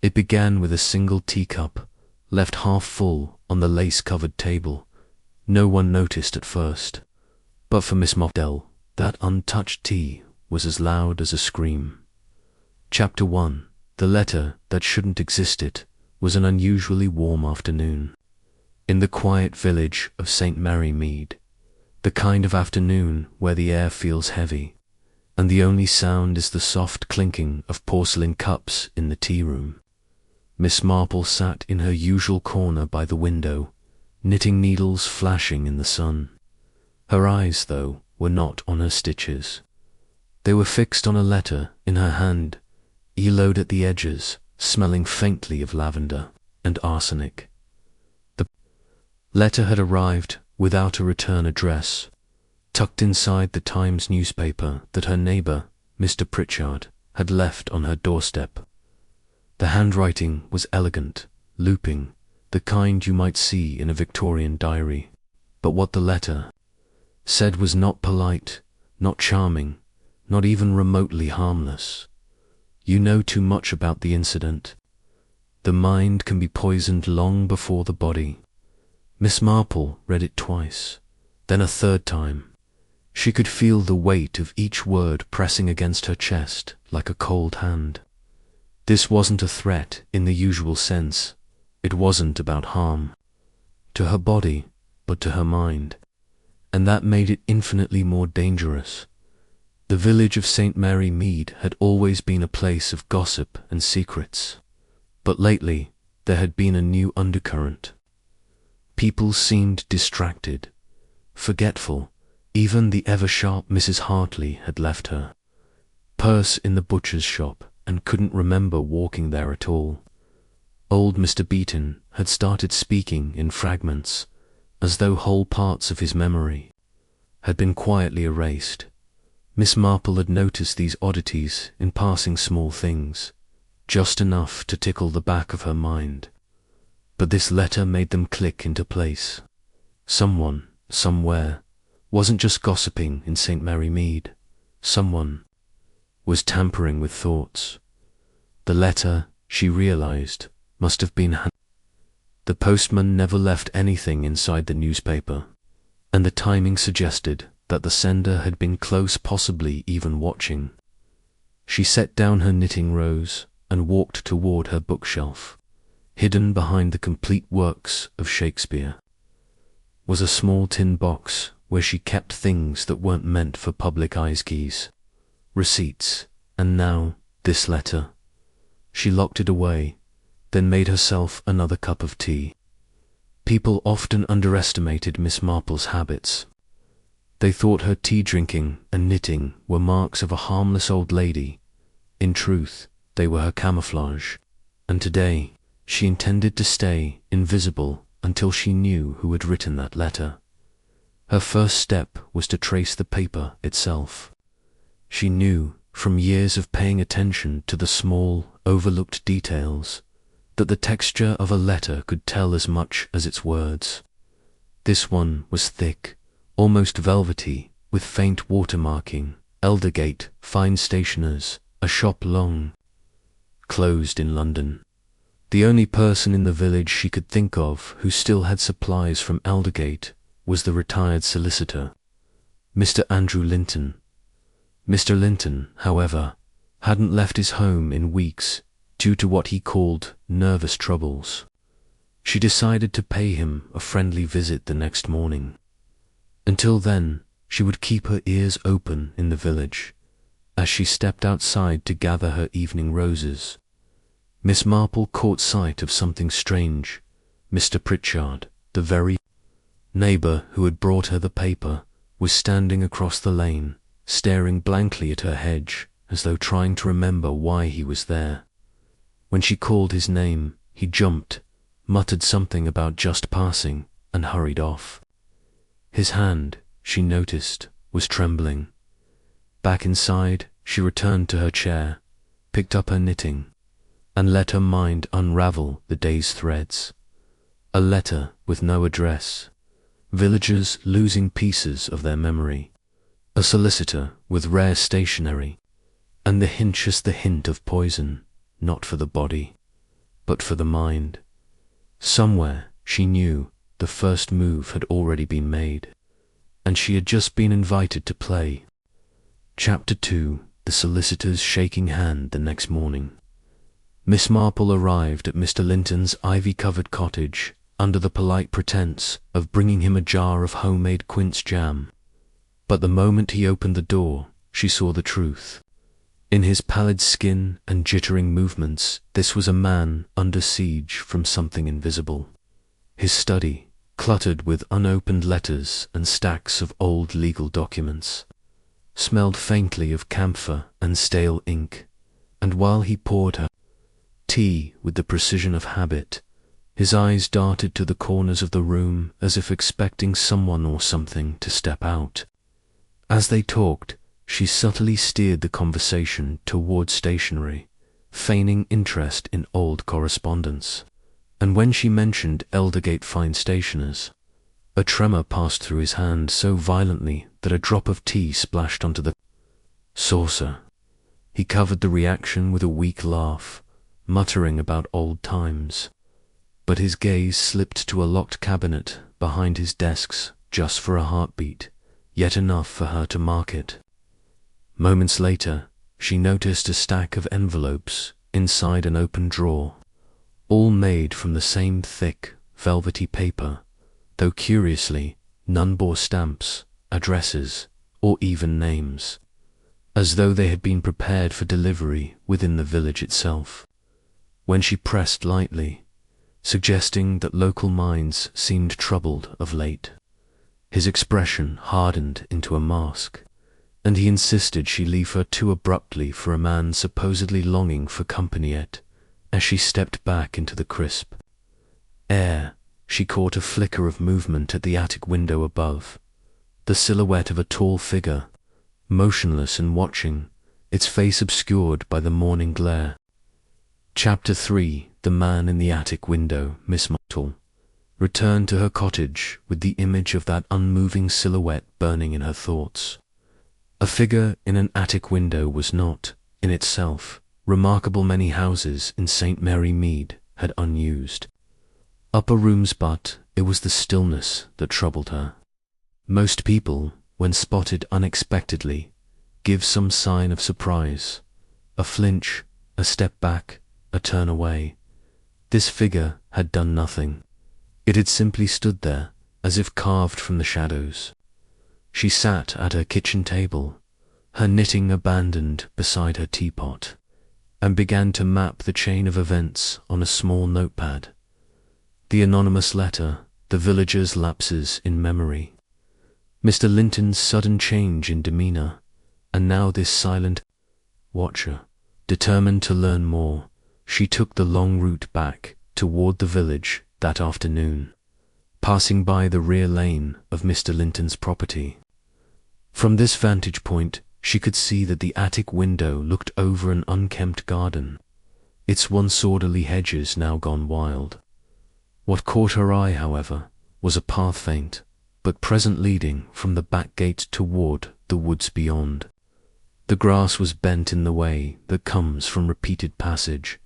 It began with a single teacup, left half full on the lace-covered table. No one noticed at first, but for Miss Marple, that untouched tea was as loud as a scream. Chapter 1. The letter that shouldn't existed was an unusually warm afternoon. In the quiet village of St. Mary Mead, the kind of afternoon where the air feels heavy, and the only sound is the soft clinking of porcelain cups in the tea room. Miss Marple sat in her usual corner by the window, knitting needles flashing in the sun. Her eyes, though, were not on her stitches. They were fixed on a letter in her hand, yellowed at the edges, smelling faintly of lavender and arsenic. The letter had arrived without a return address, tucked inside the Times newspaper that her neighbour, Mr. Pritchard, had left on her doorstep. The handwriting was elegant, looping, the kind you might see in a Victorian diary. But what the letter said was not polite, not charming, not even remotely harmless. You know too much about the incident. The mind can be poisoned long before the body. Miss Marple read it twice, then a third time. She could feel the weight of each word pressing against her chest like a cold hand. This wasn't a threat in the usual sense. It wasn't about harm to her body, but to her mind, and that made it infinitely more dangerous. The village of St. Mary Mead had always been a place of gossip and secrets, but lately there had been a new undercurrent. People seemed distracted, forgetful. Even the ever-sharp Mrs. Hartley had left her purse in the butcher's shop and couldn't remember walking there at all. Old Mr. Beeton had started speaking in fragments, as though whole parts of his memory had been quietly erased. Miss Marple had noticed these oddities in passing small things, just enough to tickle the back of her mind. But this letter made them click into place. Someone, somewhere, wasn't just gossiping in St. Mary Mead. Someone was tampering with thoughts. The letter, she realized, must have been the postman never left anything inside the newspaper, and the timing suggested that the sender had been close, possibly even watching. She set down her knitting rows and walked toward her bookshelf. Hidden behind the complete works of Shakespeare was a small tin box where she kept things that weren't meant for public eye's gaze. Receipts, and now this letter. She locked it away, then made herself another cup of tea. People often underestimated Miss Marple's habits. They thought her tea drinking and knitting were marks of a harmless old lady. In truth, they were her camouflage, and today she intended to stay invisible until she knew who had written that letter. Her first step was to trace the paper itself. She knew, from years of paying attention to the small, overlooked details, that the texture of a letter could tell as much as its words. This one was thick, almost velvety, with faint watermarking, Eldergate, fine stationers, a shop long closed in London. The only person in the village she could think of who still had supplies from Eldergate was the retired solicitor, Mr. Andrew Linton. Mr. Linton, however, hadn't left his home in weeks due to what he called nervous troubles. She decided to pay him a friendly visit the next morning. Until then, she would keep her ears open in the village. As she stepped outside to gather her evening roses, Miss Marple caught sight of something strange. Mr. Pritchard, the very neighbour who had brought her the paper, was standing across the lane, staring blankly at her hedge, as though trying to remember why he was there. When she called his name, he jumped, muttered something about just passing, and hurried off. His hand, she noticed, was trembling. Back inside, she returned to her chair, picked up her knitting, and let her mind unravel the day's threads. A letter with no address, villagers losing pieces of their memory, a solicitor with rare stationery, and the hint of poison, not for the body. but for the mind. Somewhere, she knew, the first move had already been made, and she had just been invited to play. Chapter 2. The solicitor's shaking hand the next morning. Miss Marple arrived at Mr. Linton's ivy-covered cottage under the polite pretense of bringing him a jar of homemade quince jam. But the moment he opened the door, she saw the truth. In his pallid skin and jittering movements, this was a man under siege from something invisible. His study, cluttered with unopened letters and stacks of old legal documents, smelled faintly of camphor and stale ink, and while he poured her tea with the precision of habit, his eyes darted to the corners of the room as if expecting someone or something to step out. As they talked, she subtly steered the conversation toward stationery, feigning interest in old correspondence, and when she mentioned Eldergate Fine Stationers, a tremor passed through his hand so violently that a drop of tea splashed onto the saucer. He covered the reaction with a weak laugh, muttering about old times, but his gaze slipped to a locked cabinet behind his desks just for a heartbeat, yet enough for her to mark it. Moments later, she noticed a stack of envelopes inside an open drawer, all made from the same thick, velvety paper, though curiously, none bore stamps, addresses, or even names, as though they had been prepared for delivery within the village itself. When she pressed lightly, suggesting that local minds seemed troubled of late, his expression hardened into a mask, and he insisted she leave her too abruptly for a man supposedly longing for company yet. As she stepped back into the crisp air, she caught a flicker of movement at the attic window above, the silhouette of a tall figure, motionless and watching, its face obscured by the morning glare. Chapter 3. The man in the attic window. Miss Marple returned to her cottage with the image of that unmoving silhouette burning in her thoughts. A figure in an attic window was not, in itself, remarkable. Many houses in St. Mary Mead had unused upper rooms, but it was the stillness that troubled her. Most people, when spotted unexpectedly, give some sign of surprise, a flinch, a step back, a turn away. This figure had done nothing. It had simply stood there, as if carved from the shadows. She sat at her kitchen table, her knitting abandoned beside her teapot, and began to map the chain of events on a small notepad. The anonymous letter, the villagers' lapses in memory, Mr. Linton's sudden change in demeanour, and now this silent watcher. Determined to learn more, she took the long route back toward the village that afternoon, passing by the rear lane of Mr. Linton's property. From this vantage point, she could see that the attic window looked over an unkempt garden, its once orderly hedges now gone wild. What caught her eye, however, was a path faint, but present leading from the back gate toward the woods beyond. The grass was bent in the way that comes from repeated passage,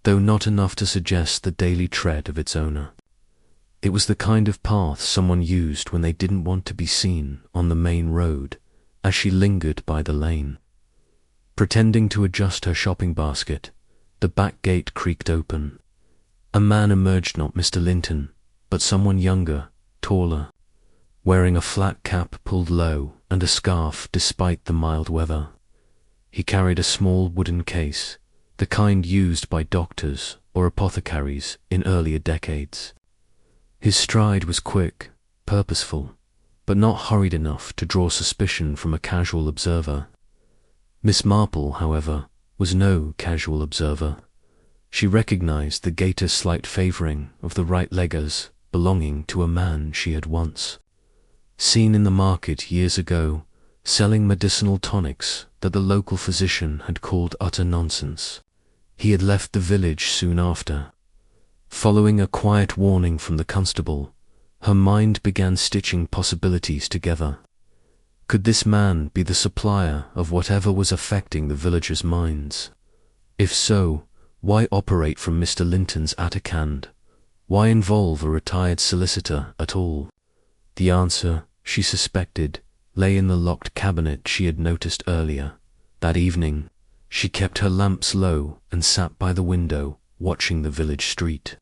though not enough to suggest the daily tread of its owner. It was the kind of path someone used when they didn't want to be seen on the main road as she lingered by the lane. Pretending to adjust her shopping basket, the back gate creaked open. A man emerged, not Mr. Linton, but someone younger, taller, wearing a flat cap pulled low and a scarf despite the mild weather. He carried a small wooden case, the kind used by doctors or apothecaries in earlier decades. His stride was quick, purposeful, but not hurried enough to draw suspicion from a casual observer. Miss Marple, however, was no casual observer. She recognized the gaiter's slight favouring of the right leg as belonging to a man she had once seen in the market years ago, selling medicinal tonics that the local physician had called utter nonsense. He had left the village soon after. Following a quiet warning from the constable, her mind began stitching possibilities together. Could this man be the supplier of whatever was affecting the villagers' minds? If so, Why operate from Mr. Linton's attic hand? Why involve a retired solicitor at all? The answer, she suspected, lay in the locked cabinet she had noticed earlier. That evening, she kept her lamps low and sat by the window, watching the village street.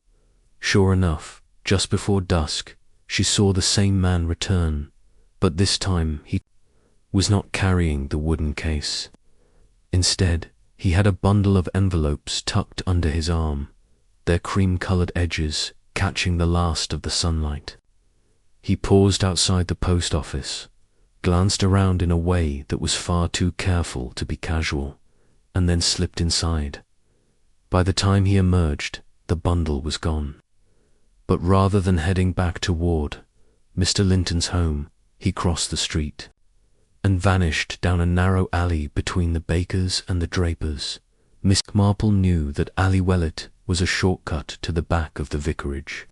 Sure enough, just before dusk, she saw the same man return, but this time he was not carrying the wooden case. Instead, he had a bundle of envelopes tucked under his arm, their cream-colored edges catching the last of the sunlight. He paused outside the post office, glanced around in a way that was far too careful to be casual, and then slipped inside. By the time he emerged, the bundle was gone. But rather than heading back toward Mr. Linton's home, he crossed the street and vanished down a narrow alley between the bakers and the drapers. Miss Marple knew that Alley Wellet was a shortcut to the back of the vicarage,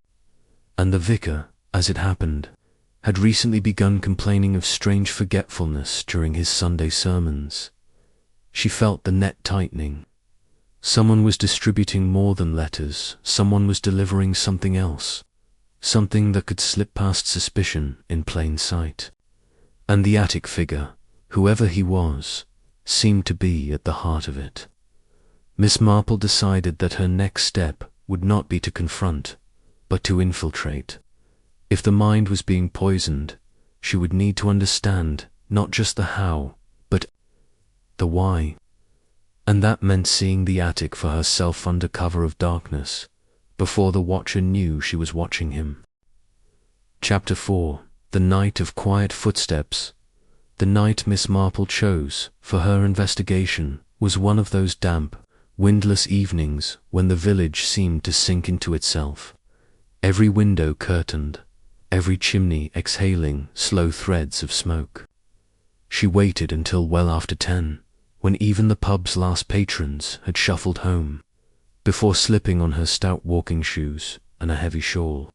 and the vicar, as it happened, had recently begun complaining of strange forgetfulness during his Sunday sermons. She felt the net tightening. Someone was distributing more than letters, someone was delivering something else, something that could slip past suspicion in plain sight. And the attic figure, whoever he was, seemed to be at the heart of it. Miss Marple decided that her next step would not be to confront, but to infiltrate. If the mind was being poisoned, she would need to understand not just the how, but the why. And that meant seeing the attic for herself under cover of darkness, before the watcher knew she was watching him. Chapter 4. The Night of Quiet Footsteps. The night Miss Marple chose for her investigation was one of those damp, windless evenings when the village seemed to sink into itself, every window curtained, every chimney exhaling slow threads of smoke. She waited until well after 10, when even the pub's last patrons had shuffled home, before slipping on her stout walking shoes and a heavy shawl.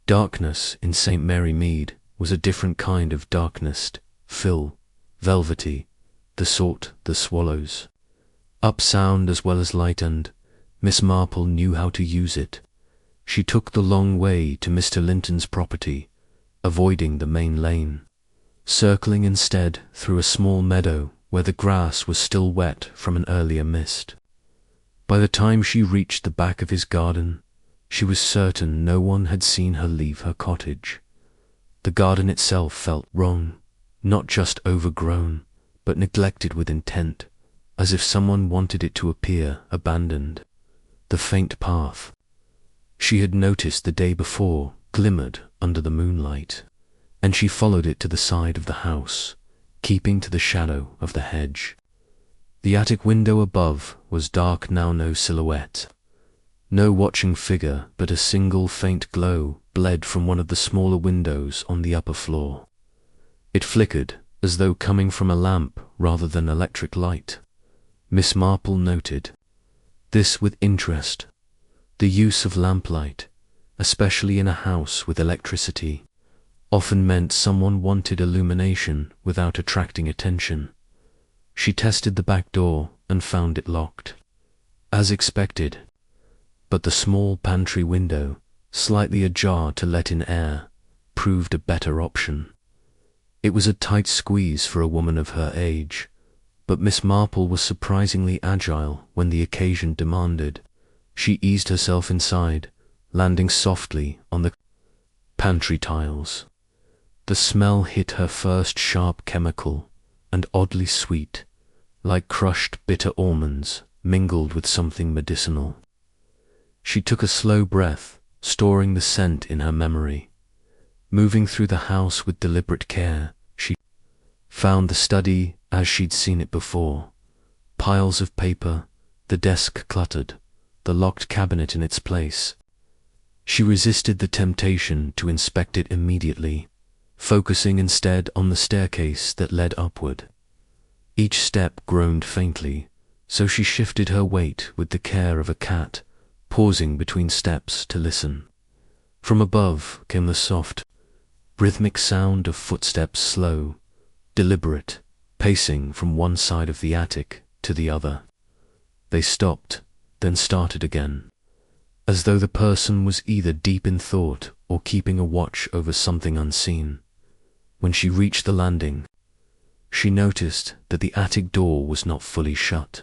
Darkness in St. Mary Mead was a different kind of darkness, velvety, the sort that swallows up sound as well as light, and Miss Marple knew how to use it. She took the long way to Mr. Linton's property, avoiding the main lane, circling instead through a small meadow where the grass was still wet from an earlier mist. By the time she reached the back of his garden, she was certain no one had seen her leave her cottage. The garden itself felt wrong, not just overgrown, but neglected with intent, as if someone wanted it to appear abandoned. The faint path she had noticed the day before glimmered under the moonlight, and she followed it to the side of the house, keeping to the shadow of the hedge. The attic window above was dark now, no silhouette. No watching figure, but a single faint glow bled from one of the smaller windows on the upper floor. It flickered, as though coming from a lamp rather than electric light. Miss Marple noted this with interest. The use of lamplight, especially in a house with electricity, often meant someone wanted illumination without attracting attention. She tested the back door and found it locked, as expected. But the small pantry window, slightly ajar to let in air, proved a better option. It was a tight squeeze for a woman of her age, but Miss Marple was surprisingly agile when the occasion demanded. She eased herself inside, landing softly on the pantry tiles. The smell hit her first sharp chemical, and oddly sweet, like crushed bitter almonds mingled with something medicinal. She took a slow breath, storing the scent in her memory. Moving through the house with deliberate care, she found the study as she'd seen it before. Piles of paper, the desk cluttered, the locked cabinet in its place. She resisted the temptation to inspect it immediately, focusing instead on the staircase that led upward. Each step groaned faintly, so she shifted her weight with the care of a cat, pausing between steps to listen. From above came the soft, rhythmic sound of footsteps, slow, deliberate, pacing from one side of the attic to the other. They stopped, then started again, as though the person was either deep in thought or keeping a watch over something unseen. When she reached the landing, she noticed that the attic door was not fully shut.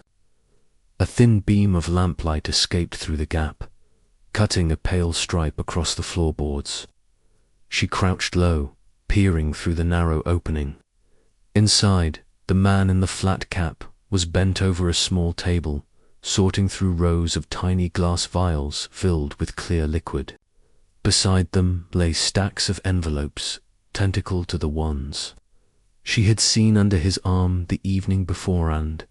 A thin beam of lamplight escaped through the gap, cutting a pale stripe across the floorboards. She crouched low, peering through the narrow opening. Inside, the man in the flat cap was bent over a small table, sorting through rows of tiny glass vials filled with clear liquid. Beside them lay stacks of envelopes, tentacled to the ones she had seen under his arm the evening beforehand,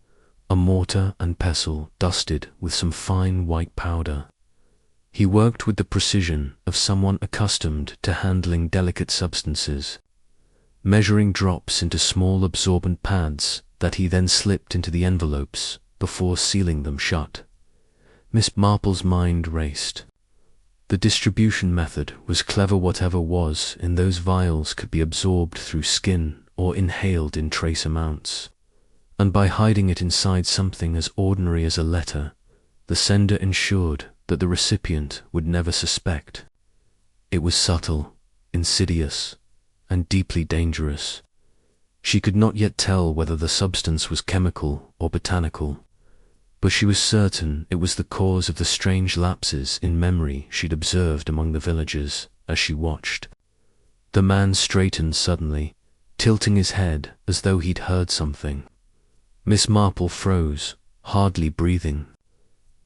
a mortar and pestle dusted with some fine white powder. He worked with the precision of someone accustomed to handling delicate substances, measuring drops into small absorbent pads that he then slipped into the envelopes before sealing them shut. Miss Marple's mind raced. The distribution method was clever. Whatever was in those vials could be absorbed through skin or inhaled in trace amounts, and by hiding it inside something as ordinary as a letter, the sender ensured that the recipient would never suspect. It was subtle, insidious, and deeply dangerous. She could not yet tell whether the substance was chemical or botanical, but she was certain it was the cause of the strange lapses in memory she'd observed among the villagers as she watched. The man straightened suddenly, tilting his head as though he'd heard something. Miss Marple froze, hardly breathing.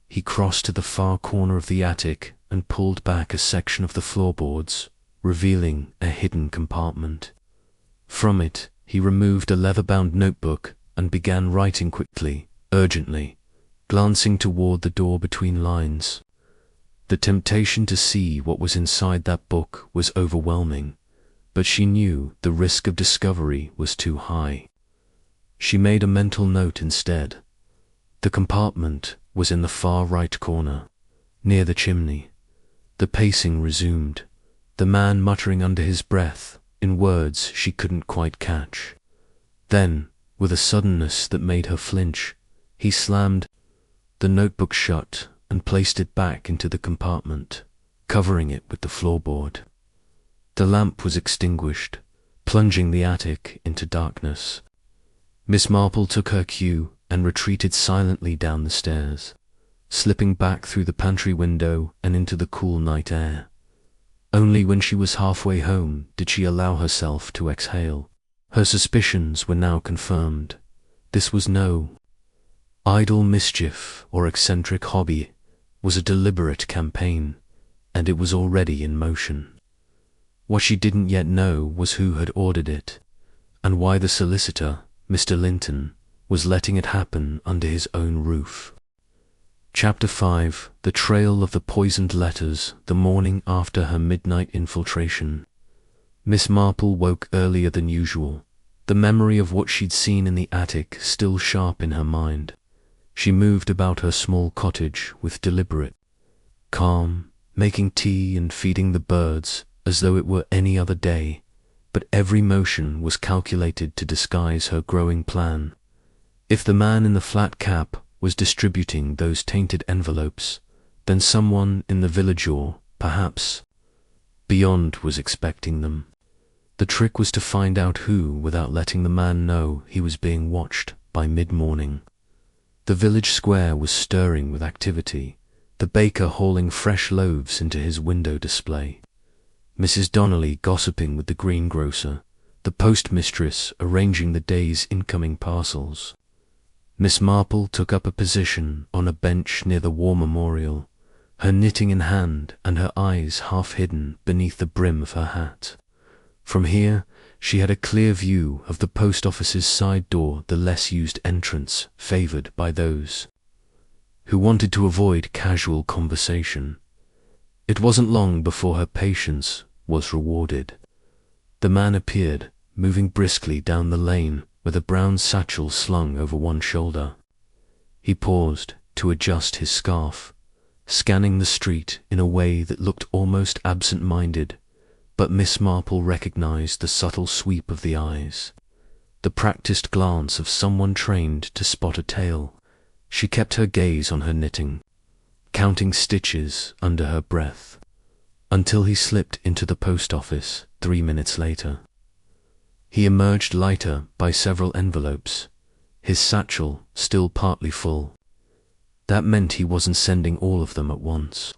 He crossed to the far corner of the attic and pulled back a section of the floorboards, revealing a hidden compartment. From it, he removed a leather-bound notebook and began writing quickly, urgently, glancing toward the door between lines. The temptation to see what was inside that book was overwhelming, but she knew the risk of discovery was too high. She made a mental note instead. The compartment was in the far right corner, near the chimney. The pacing resumed, the man muttering under his breath in words she couldn't quite catch. Then, with a suddenness that made her flinch, he slammed the notebook shut and placed it back into the compartment, covering it with the floorboard. The lamp was extinguished, plunging the attic into darkness. Miss Marple took her cue and retreated silently down the stairs, slipping back through the pantry window and into the cool night air. Only when she was halfway home did she allow herself to exhale. Her suspicions were now confirmed. This was no idle mischief or eccentric hobby. It was a deliberate campaign, and it was already in motion. What she didn't yet know was who had ordered it, and why the solicitor, Mr. Linton, was letting it happen under his own roof. Chapter 5. The Trail of the Poisoned Letters. The morning after her midnight infiltration, Miss Marple woke earlier than usual, the memory of what she'd seen in the attic still sharp in her mind. She moved about her small cottage with deliberate calm, making tea and feeding the birds as though it were any other day, but every motion was calculated to disguise her growing plan. If the man in the flat cap was distributing those tainted envelopes, then someone in the village or, perhaps, beyond was expecting them. The trick was to find out who without letting the man know he was being watched by mid-morning. The village square was stirring with activity, the baker hauling fresh loaves into his window display, Mrs. Donnelly gossiping with the greengrocer, the postmistress arranging the day's incoming parcels. Miss Marple took up a position on a bench near the war memorial, her knitting in hand and her eyes half hidden beneath the brim of her hat. From here, she had a clear view of the post office's side door, the less used entrance favoured by those who wanted to avoid casual conversation. It wasn't long before her patience was rewarded. The man appeared, moving briskly down the lane with a brown satchel slung over one shoulder. He paused to adjust his scarf, scanning the street in a way that looked almost absent-minded, but Miss Marple recognized the subtle sweep of the eyes, the practiced glance of someone trained to spot a tail. She kept her gaze on her knitting, counting stitches under her breath, until he slipped into the post office 3 minutes later. He emerged lighter by several envelopes, his satchel still partly full. That meant he wasn't sending all of them at once.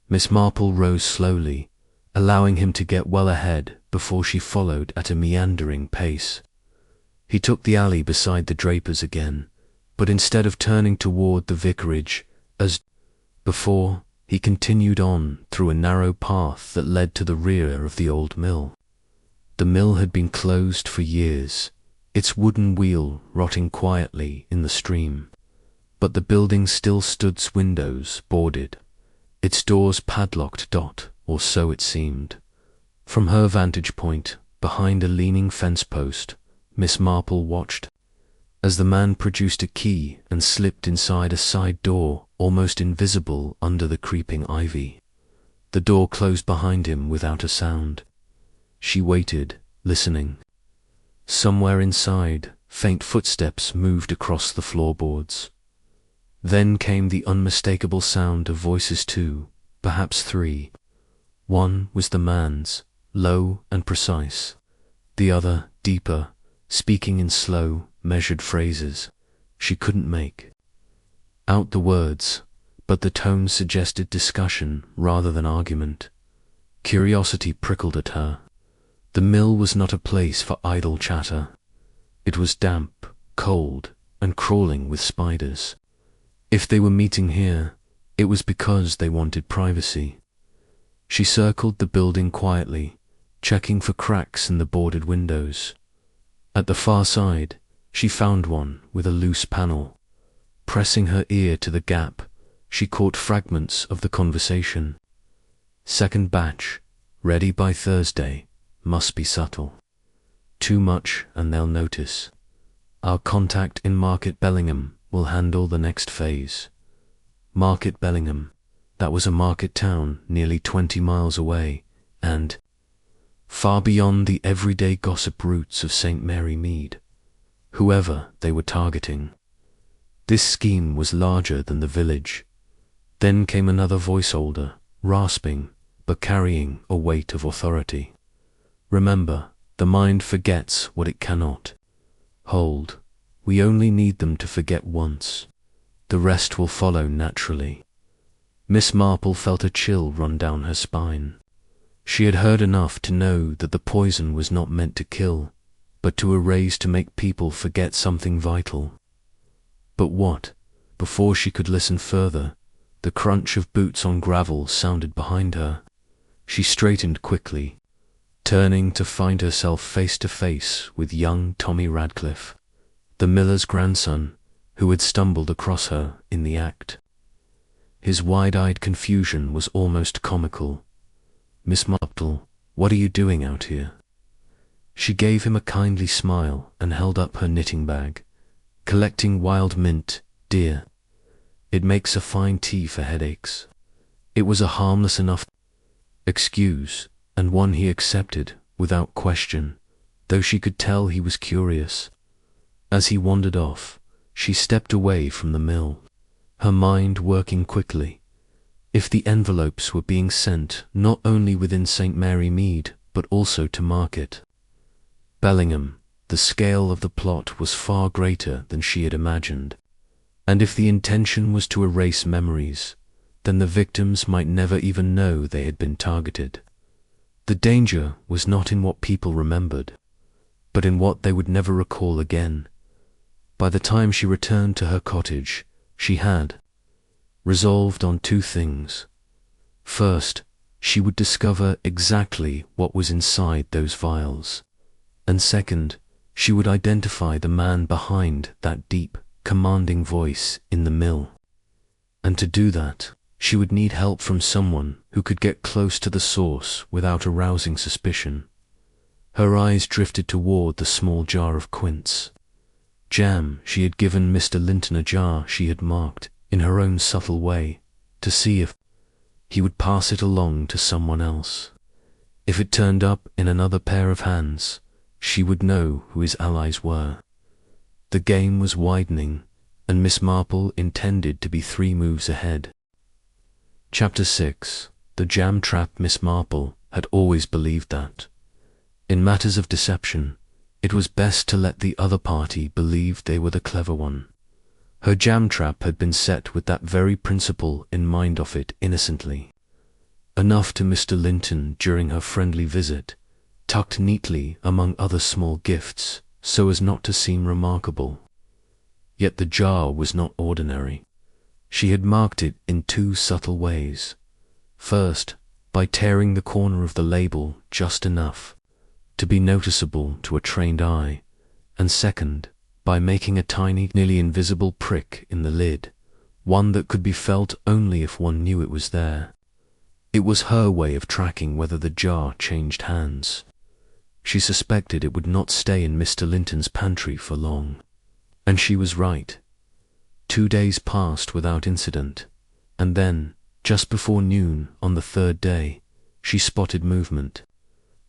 Miss Marple rose slowly, allowing him to get well ahead before she followed at a meandering pace. He took the alley beside the drapers again, but instead of turning toward the vicarage, as before, he continued on through a narrow path that led to the rear of the old mill. The mill had been closed for years, its wooden wheel rotting quietly in the stream, but the building still stood, windows boarded, its doors padlocked, or so it seemed. From her vantage point, behind a leaning fence post, Miss Marple watched as the man produced a key and slipped inside a side door almost invisible under the creeping ivy. The door closed behind him without a sound. She waited, listening. Somewhere inside, faint footsteps moved across the floorboards. Then came the unmistakable sound of voices, 2, perhaps 3. One was the man's, low and precise. The other, deeper, speaking in slow, measured phrases. She couldn't make out the words, but the tone suggested discussion rather than argument. Curiosity prickled at her. The mill was not a place for idle chatter. It was damp, cold, and crawling with spiders. If they were meeting here, it was because they wanted privacy. She circled the building quietly, checking for cracks in the boarded windows. At the far side, she found one with a loose panel. Pressing her ear to the gap, she caught fragments of the conversation. Second batch, ready by Thursday, must be subtle. Too much and they'll notice. Our contact in Market Bellingham will handle the next phase. Market Bellingham, that was a market town nearly 20 miles away, and far beyond the everyday gossip roots of St. Mary Mead. Whoever they were targeting. This scheme was larger than the village. Then came another voice, older, rasping, but carrying a weight of authority. Remember, the mind forgets what it cannot hold. We only need them to forget once. The rest will follow naturally. Miss Marple felt a chill run down her spine. She had heard enough to know that the poison was not meant to kill, but to erase, to make people forget something vital. But what? Before she could listen further, the crunch of boots on gravel sounded behind her. She straightened quickly, turning to find herself face to face with young Tommy Radcliffe, the miller's grandson, who had stumbled across her in the act. His wide-eyed confusion was almost comical. "Miss Marple, what are you doing out here?" She gave him a kindly smile and held up her knitting bag. "Collecting wild mint, dear. It makes a fine tea for headaches." It was a harmless enough excuse, and one he accepted without question, though she could tell he was curious. As he wandered off, she stepped away from the mill, her mind working quickly. If the envelopes were being sent not only within St. Mary Mead, but also to Market Bellingham, the scale of the plot was far greater than she had imagined. And if the intention was to erase memories, then the victims might never even know they had been targeted. The danger was not in what people remembered, but in what they would never recall again. By the time she returned to her cottage, she had resolved on 2 things. First, she would discover exactly what was inside those vials. And second, she would identify the man behind that deep, commanding voice in the mill. And to do that, she would need help from someone who could get close to the source without arousing suspicion. Her eyes drifted toward the small jar of quince jam. She had given Mr. Linton a jar she had marked, in her own subtle way, to see if he would pass it along to someone else. If it turned up in another pair of hands, she would know who his allies were. The game was widening, and Miss Marple intended to be 3 moves ahead. Chapter 6. The Jam Trap. Miss Marple had always believed that, in matters of deception, it was best to let the other party believe they were the clever one. Her jam trap had been set with that very principle in mind of it innocently. Enough to Mr. Linton during her friendly visit, tucked neatly among other small gifts so as not to seem remarkable. Yet the jar was not ordinary. She had marked it in two subtle ways. First, by tearing the corner of the label just enough to be noticeable to a trained eye, and second, by making a tiny, nearly invisible prick in the lid, one that could be felt only if one knew it was there. It was her way of tracking whether the jar changed hands. She suspected it would not stay in Mr. Linton's pantry for long. And she was right. 2 days passed without incident, and then, just before noon on the third day, she spotted movement.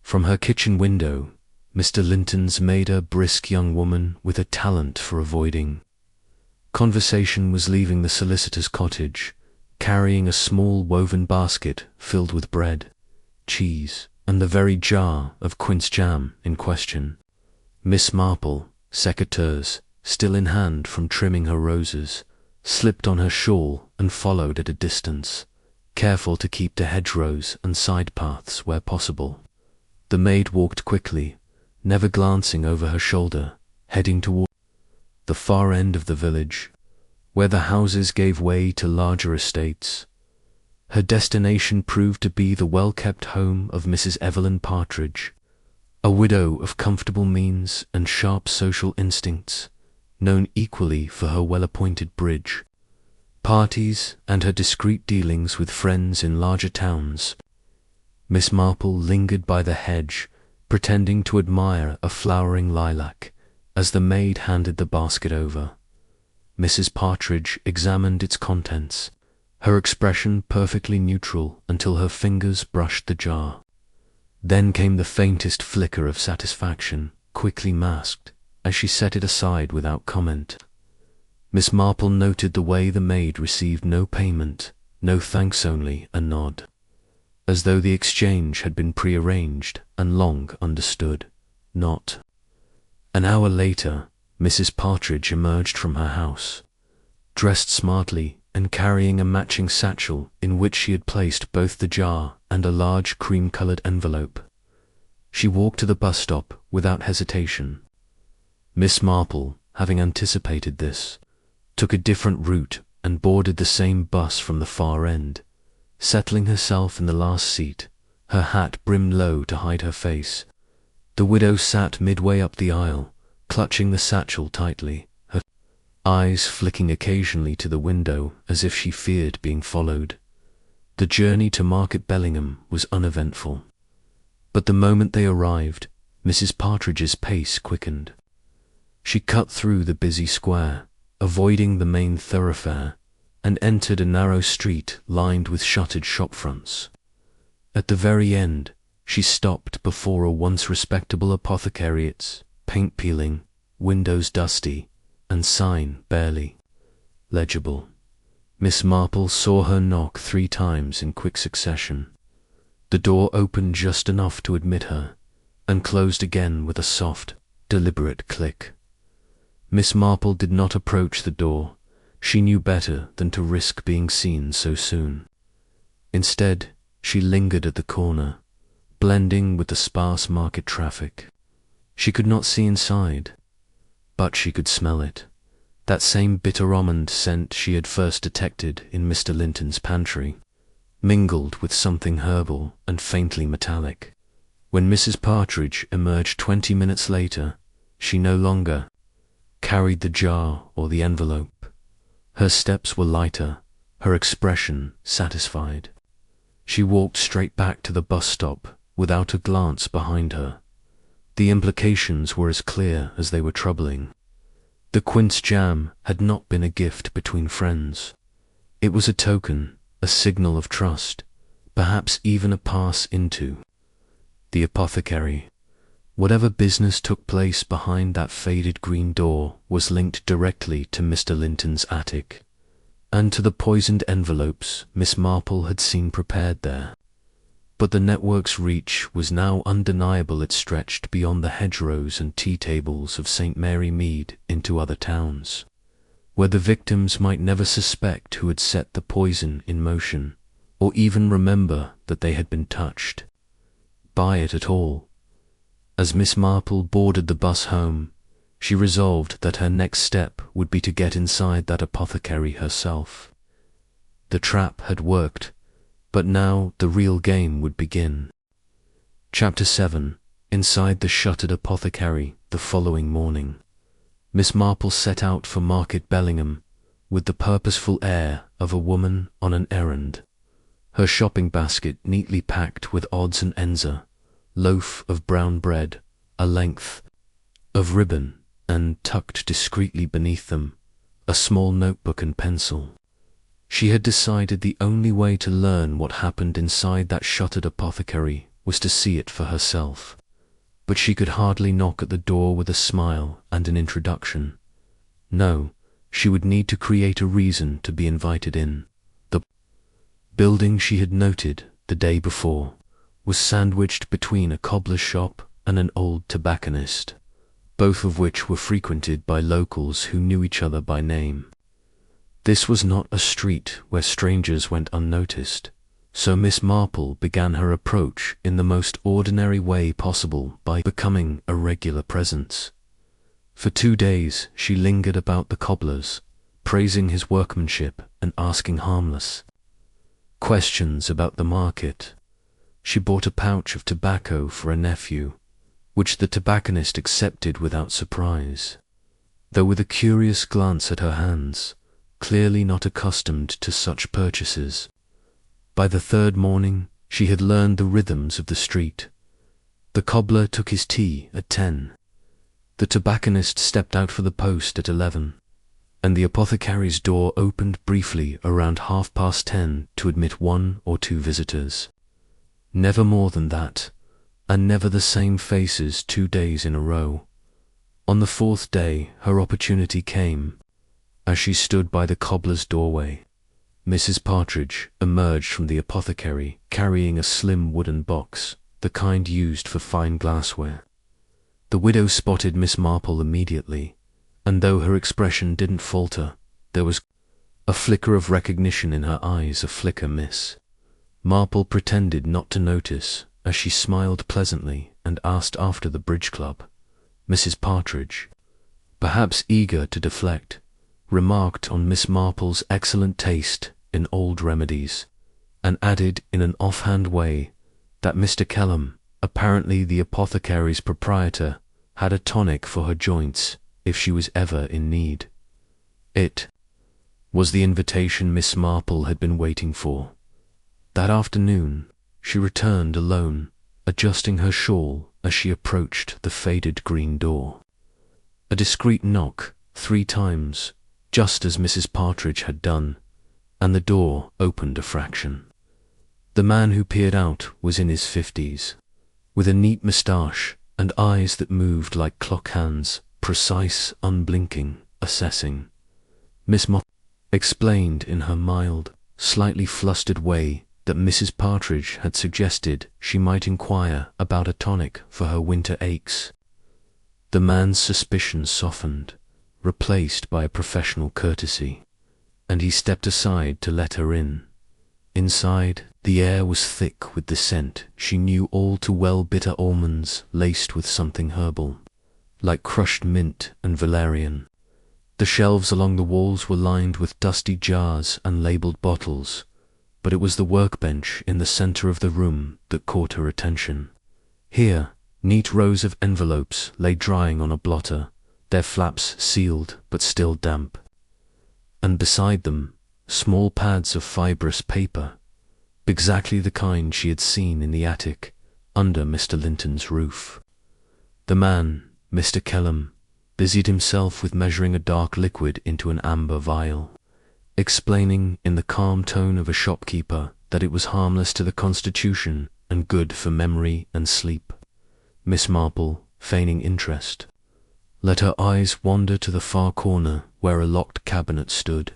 From her kitchen window, Mr. Linton's maid, a brisk young woman with a talent for avoiding conversation, was leaving the solicitor's cottage, carrying a small woven basket filled with bread, cheese, and the very jar of quince jam in question. Miss Marple, secateurs still in hand from trimming her roses, slipped on her shawl and followed at a distance, careful to keep to hedgerows and side paths where possible. The maid walked quickly, never glancing over her shoulder, heading toward the far end of the village, where the houses gave way to larger estates. Her destination proved to be the well-kept home of Mrs. Evelyn Partridge, a widow of comfortable means and sharp social instincts, known equally for her well-appointed bridge parties and her discreet dealings with friends in larger towns. Miss Marple lingered by the hedge, pretending to admire a flowering lilac, as the maid handed the basket over. Mrs. Partridge examined its contents, her expression perfectly neutral until her fingers brushed the jar. Then came the faintest flicker of satisfaction, quickly masked, as she set it aside without comment. Miss Marple noted the way the maid received no payment, no thanks, only a nod, as though the exchange had been prearranged and long understood. Not. An hour later, Mrs. Partridge emerged from her house, dressed smartly and carrying a matching satchel in which she had placed both the jar and a large cream-coloured envelope. She walked to the bus stop without hesitation. Miss Marple, having anticipated this, took a different route and boarded the same bus from the far end, settling herself in the last seat, her hat brimmed low to hide her face. The widow sat midway up the aisle, clutching the satchel tightly, her eyes flicking occasionally to the window as if she feared being followed. The journey to Market Bellingham was uneventful, but the moment they arrived, Mrs. Partridge's pace quickened. She cut through the busy square, avoiding the main thoroughfare, and entered a narrow street lined with shuttered shop fronts. At the very end, she stopped before a once respectable apothecariat's, paint peeling, windows dusty, and sign barely legible. Miss Marple saw her knock 3 times in quick succession. The door opened just enough to admit her, and closed again with a soft, deliberate click. Miss Marple did not approach the door. She knew better than to risk being seen so soon. Instead, she lingered at the corner, blending with the sparse market traffic. She could not see inside, but she could smell it, that same bitter almond scent she had first detected in Mr. Linton's pantry, mingled with something herbal and faintly metallic. When Mrs. Partridge emerged 20 minutes later, she no longer carried the jar or the envelope. Her steps were lighter, her expression satisfied. She walked straight back to the bus stop without a glance behind her. The implications were as clear as they were troubling. The quince jam had not been a gift between friends. It was a token, a signal of trust, perhaps even a pass into the apothecary. Whatever business took place behind that faded green door was linked directly to Mr. Linton's attic. and to the poisoned envelopes Miss Marple had seen prepared there. But the network's reach was now undeniable. It stretched beyond the hedgerows and tea tables of St. Mary Mead into other towns, where the victims might never suspect who had set the poison in motion, or even remember that they had been touched by it at all. As Miss Marple boarded the bus home, she resolved that her next step would be to get inside that apothecary herself. The trap had worked, but now the real game would begin. Chapter 7. Inside the shuttered apothecary. The following morning, Miss Marple set out for Market Bellingham with the purposeful air of a woman on an errand, her shopping basket neatly packed with odds and ends, a loaf of brown bread, a length of ribbon, and tucked discreetly beneath them, a small notebook and pencil. She had decided the only way to learn what happened inside that shuttered apothecary was to see it for herself. But she could hardly knock at the door with a smile and an introduction. No, she would need to create a reason to be invited in. The building she had noted the day before was sandwiched between a cobbler's shop and an old tobacconist, both of which were frequented by locals who knew each other by name. This was not a street where strangers went unnoticed, so Miss Marple began her approach in the most ordinary way possible by becoming a regular presence. For 2 days she lingered about the cobbler's, praising his workmanship and asking harmless questions about the market. She bought a pouch of tobacco for a nephew, which the tobacconist accepted without surprise, though with a curious glance at her hands, clearly not accustomed to such purchases. By the 3rd morning she had learned the rhythms of the street. The cobbler took his tea at 10. The tobacconist stepped out for the post at 11, and the apothecary's door opened briefly around 10:30 to admit 1 or 2 visitors. Never more than that, and never the same faces 2 days in a row. On the 4th day her opportunity came. As she stood by the cobbler's doorway, Mrs. Partridge emerged from the apothecary carrying a slim wooden box, the kind used for fine glassware. The widow spotted Miss Marple immediately, and though her expression didn't falter, there was a flicker of recognition in her eyes. A flicker Miss Marple pretended not to notice as she smiled pleasantly and asked after the bridge club. Mrs. Partridge, perhaps eager to deflect, remarked on Miss Marple's excellent taste in old remedies, and added in an offhand way that Mr. Kellam, apparently the apothecary's proprietor, had a tonic for her joints if she was ever in need. It was the invitation Miss Marple had been waiting for. That afternoon she returned alone, adjusting her shawl as she approached the faded green door. A discreet knock 3 times, just as Mrs. Partridge had done, and the door opened a fraction. The man who peered out was in his 50s, with a neat moustache and eyes that moved like clock hands, precise, unblinking, assessing. Miss Marple explained in her mild, slightly flustered way that Mrs. Partridge had suggested she might inquire about a tonic for her winter aches. The man's suspicion softened, replaced by a professional courtesy, and he stepped aside to let her in. Inside, the air was thick with the scent she knew all too well, bitter almonds laced with something herbal, like crushed mint and valerian. The shelves along the walls were lined with dusty jars and labelled bottles, but it was the workbench in the centre of the room that caught her attention. Here, neat rows of envelopes lay drying on a blotter, their flaps sealed but still damp, and beside them, small pads of fibrous paper, exactly the kind she had seen in the attic under Mr. Linton's roof. The man, Mr. Kellam, busied himself with measuring a dark liquid into an amber vial, explaining in the calm tone of a shopkeeper that it was harmless to the constitution and good for memory and sleep. Miss Marple, feigning interest, let her eyes wander to the far corner where a locked cabinet stood,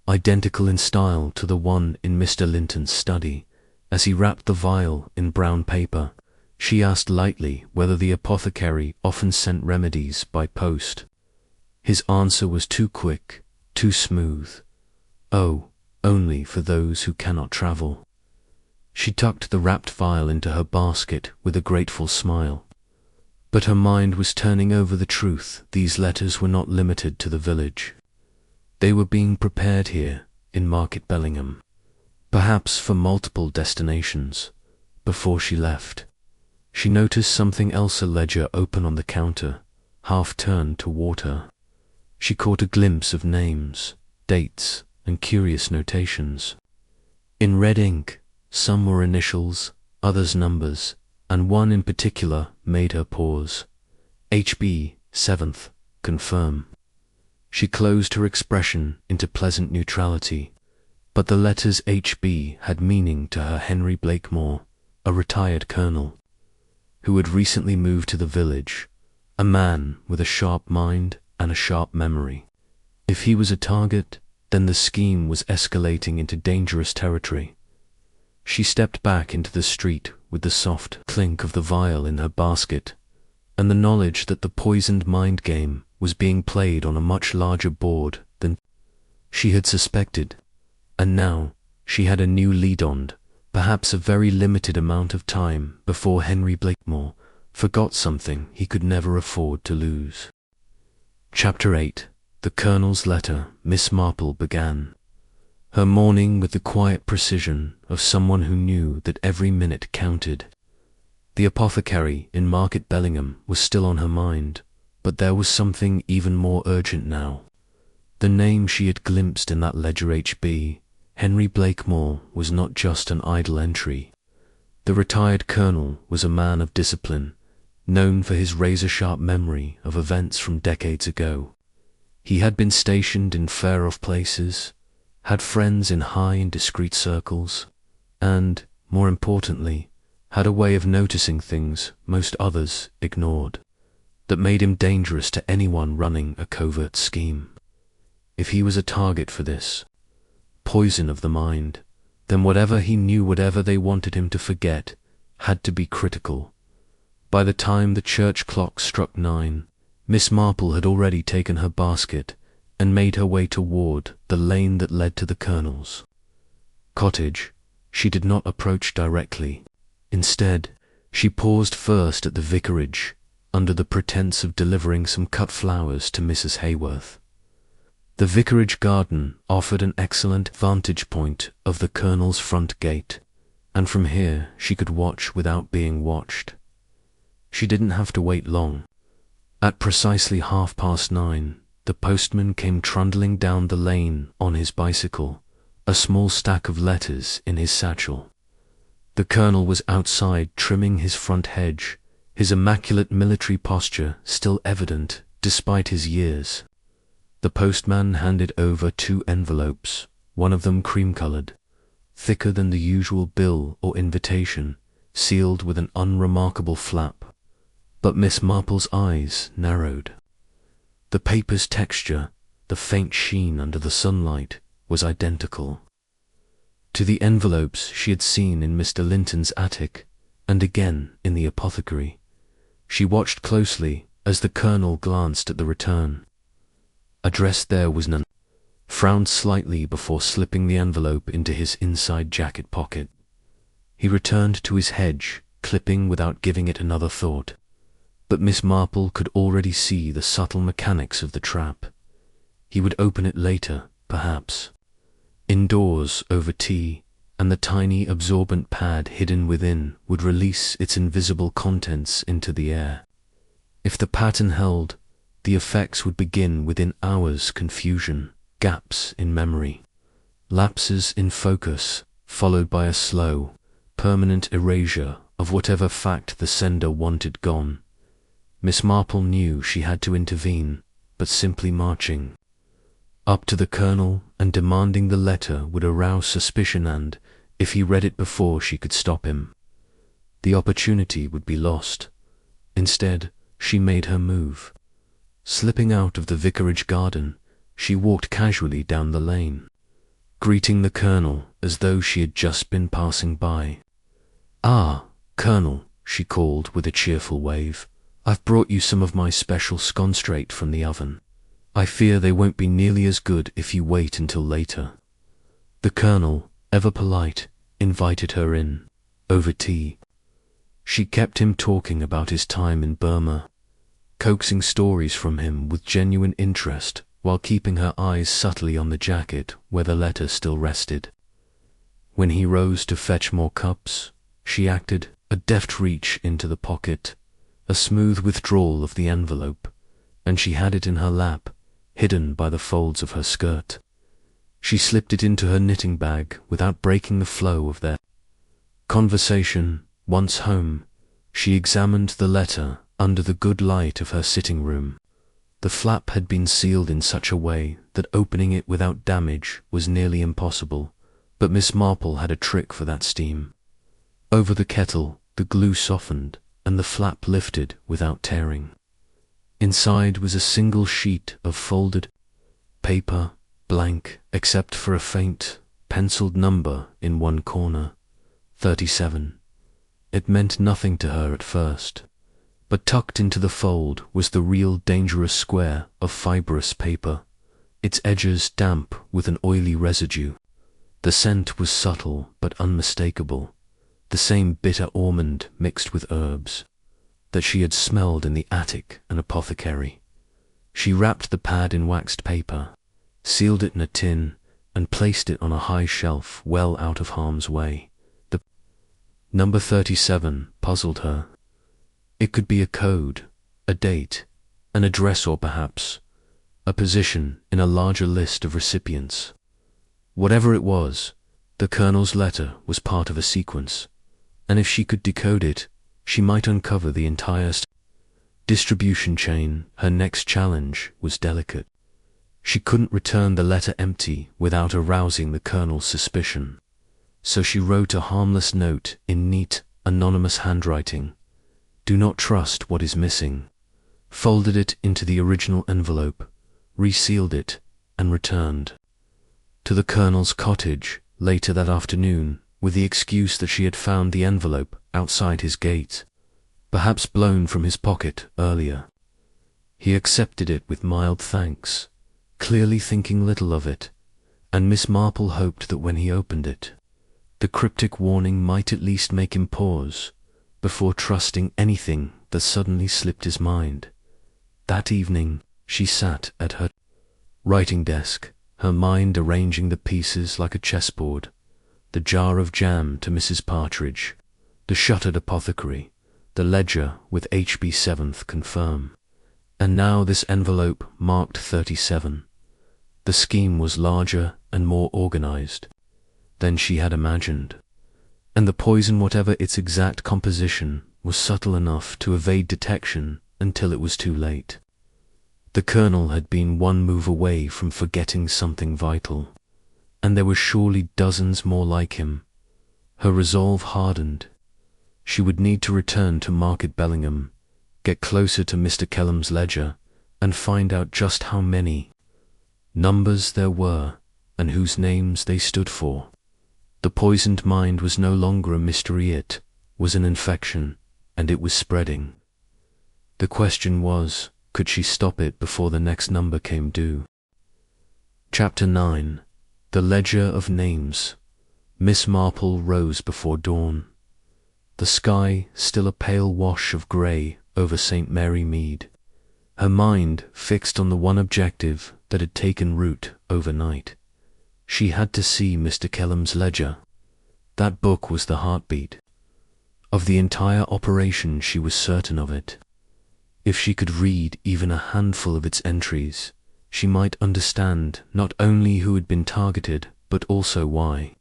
identical in style to the one in Mr. Linton's study. As he wrapped the vial in brown paper, she asked lightly whether the apothecary often sent remedies by post. His answer was too quick, too smooth. Oh, only for those who cannot travel. She tucked the wrapped vial into her basket with a grateful smile. But her mind was turning over the truth. These letters were not limited to the village. They were being prepared here, in Market Bellingham, perhaps for multiple destinations. Before she left, she noticed something else, a ledger open on the counter, half turned toward her. She caught a glimpse of names, dates, and curious notations. In red ink, some were initials, others numbers, and one in particular made her pause. HB, 7th, confirm. She closed her expression into pleasant neutrality, but the letters HB had meaning to her. Henry Blakemore, a retired colonel, who had recently moved to the village, a man with a sharp mind and a sharp memory. If he was a target, then the scheme was escalating into dangerous territory. She stepped back into the street with the soft clink of the vial in her basket, and the knowledge that the poisoned mind game was being played on a much larger board than she had suspected. And now she had a new lead on, perhaps a very limited amount of time before Henry Blakemore forgot something he could never afford to lose. Chapter 8. The Colonel's Letter. Miss Marple began her morning with the quiet precision of someone who knew that every minute counted. The apothecary in Market Bellingham was still on her mind, but there was something even more urgent now. The name she had glimpsed in that ledger, HB, Henry Blakemore, was not just an idle entry. The retired colonel was a man of discipline, known for his razor-sharp memory of events from decades ago. He had been stationed in far-off places, had friends in high and discreet circles, and, more importantly, had a way of noticing things most others ignored, that made him dangerous to anyone running a covert scheme. If he was a target for this poison of the mind, then whatever he knew, whatever they wanted him to forget, had to be critical. By the time the church clock struck 9, Miss Marple had already taken her basket and made her way toward the lane that led to the Colonel's cottage. She did not approach directly. Instead, she paused first at the vicarage, under the pretense of delivering some cut flowers to Mrs. Hayworth. The vicarage garden offered an excellent vantage point of the Colonel's front gate, and from here she could watch without being watched. She didn't have to wait long. At precisely 9:30, the postman came trundling down the lane on his bicycle, a small stack of letters in his satchel. The Colonel was outside trimming his front hedge, his immaculate military posture still evident despite his years. The postman handed over 2 envelopes, one of them cream-colored, thicker than the usual bill or invitation, sealed with an unremarkable flap. But Miss Marple's eyes narrowed. The paper's texture, the faint sheen under the sunlight, was identical to the envelopes she had seen in Mr. Linton's attic, and again in the apothecary. She watched closely as the Colonel glanced at the return. Address there was none. Frowned slightly before slipping the envelope into his inside jacket pocket. He returned to his hedge, clipping without giving it another thought. But Miss Marple could already see the subtle mechanics of the trap. He would open it later, perhaps, indoors over tea, and the tiny absorbent pad hidden within would release its invisible contents into the air. If the pattern held, the effects would begin within hours: confusion, gaps in memory, lapses in focus, followed by a slow, permanent erasure of whatever fact the sender wanted gone. Miss Marple knew she had to intervene, but simply marching up to the Colonel and demanding the letter would arouse suspicion, and, if he read it before she could stop him, the opportunity would be lost. Instead, she made her move. Slipping out of the vicarage garden, she walked casually down the lane. greeting the colonel as though she had just been passing by. "Ah, Colonel," she called with a cheerful wave, "I've brought you some of my special scone straight from the oven. I fear they won't be nearly as good if you wait until later." The colonel, ever polite, invited her in, over tea. She kept him talking about his time in Burma, coaxing stories from him with genuine interest while keeping her eyes subtly on the jacket where the letter still rested. When he rose to fetch more cups, she acted a deft reach into the pocket, a smooth withdrawal of the envelope, and she had it in her lap, hidden by the folds of her skirt. She slipped it into her knitting bag without breaking the flow of their conversation. Once home, she examined the letter under the good light of her sitting room. The flap had been sealed in such a way that opening it without damage was nearly impossible, but Miss Marple had a trick for that steam. Over the kettle, the glue softened, and the flap lifted without tearing. Inside was a single sheet of folded paper, blank except for a faint, penciled number in one corner, 37. It meant nothing to her at first, but tucked into the fold was the real dangerous square of fibrous paper, its edges damp with an oily residue. The scent was subtle but unmistakable, the same bitter almond mixed with herbs that she had smelled in the attic and apothecary. She wrapped the pad in waxed paper, sealed it in a tin, and placed it on a high shelf well out of harm's way. The number 37 puzzled her. It could be a code, a date, an address, or perhaps a position in a larger list of recipients. Whatever it was, the colonel's letter was part of a sequence, and if she could decode it, she might uncover the entire distribution chain. Her next challenge was delicate. She couldn't return the letter empty without arousing the colonel's suspicion, so she wrote a harmless note in neat, anonymous handwriting. "Do not trust what is missing," folded it into the original envelope, resealed it, and returned to the colonel's cottage later that afternoon with the excuse that she had found the envelope outside his gate, perhaps blown from his pocket earlier. He accepted it with mild thanks, clearly thinking little of it, and Miss Marple hoped that when he opened it, the cryptic warning might at least make him pause before trusting anything that suddenly slipped his mind. That evening, she sat at her writing desk, her mind arranging the pieces like a chessboard, the jar of jam to Mrs. Partridge, the shuttered apothecary, the ledger with HB 7th confirm, and now this envelope marked 37. The scheme was larger and more organized than she had imagined, and the poison, whatever its exact composition, was subtle enough to evade detection until it was too late. The colonel had been one move away from forgetting something vital, and there were surely dozens more like him. Her resolve hardened. She would need to return to Market Bellingham, get closer to Mr. Kellam's ledger, and find out just how many numbers there were and whose names they stood for. The poisoned mind was no longer a mystery, it was an infection, and it was spreading. The question was, could she stop it before the next number came due? Chapter 9. The Ledger of Names. Miss Marple rose before dawn. The sky still a pale wash of grey over St. Mary Mead, her mind fixed on the one objective that had taken root overnight. She had to see Mr. Kellam's ledger. That book was the heartbeat of the entire operation. She was certain of it. If she could read even a handful of its entries, she might understand not only who had been targeted, but also why.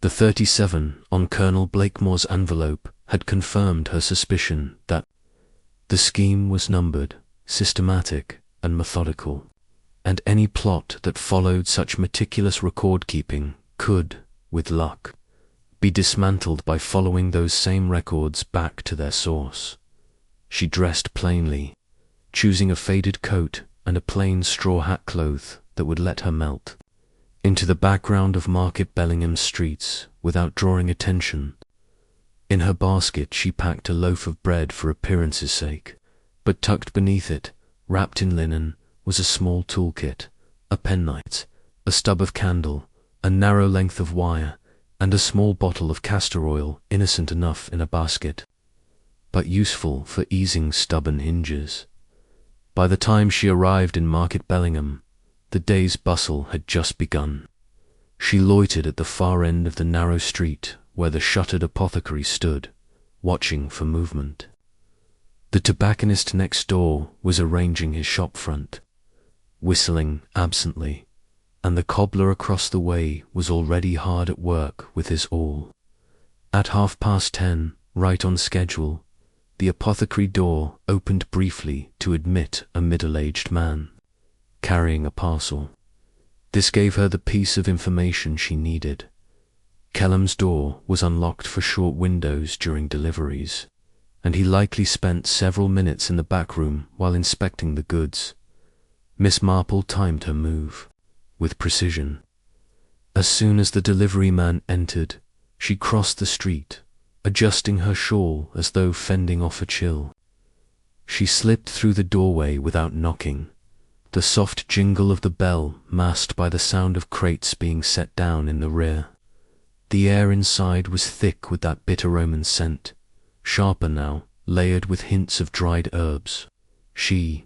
The 37 on Colonel Blakemore's envelope had confirmed her suspicion that the scheme was numbered, systematic, and methodical, and any plot that followed such meticulous record-keeping could, with luck, be dismantled by following those same records back to their source. She dressed plainly, choosing a faded coat and a plain straw hat cloth that would let her melt into the background of Market Bellingham's streets without drawing attention. In her basket she packed a loaf of bread for appearance's sake, but tucked beneath it, wrapped in linen, was a small toolkit, a penknife, a stub of candle, a narrow length of wire, and a small bottle of castor oil, innocent enough in a basket, but useful for easing stubborn hinges. By the time she arrived in Market Bellingham, the day's bustle had just begun. She loitered at the far end of the narrow street where the shuttered apothecary stood, watching for movement. The tobacconist next door was arranging his shop front, whistling absently, and the cobbler across the way was already hard at work with his awl. At 10:30, right on schedule, the apothecary door opened briefly to admit a middle-aged man, carrying a parcel. This gave her the piece of information she needed. Kellam's door was unlocked for short windows during deliveries, and he likely spent several minutes in the back room while inspecting the goods. Miss Marple timed her move with precision. As soon as the delivery man entered, she crossed the street, adjusting her shawl as though fending off a chill. She slipped through the doorway without knocking, the soft jingle of the bell masked by the sound of crates being set down in the rear. The air inside was thick with that bitter Roman scent, sharper now, layered with hints of dried herbs. She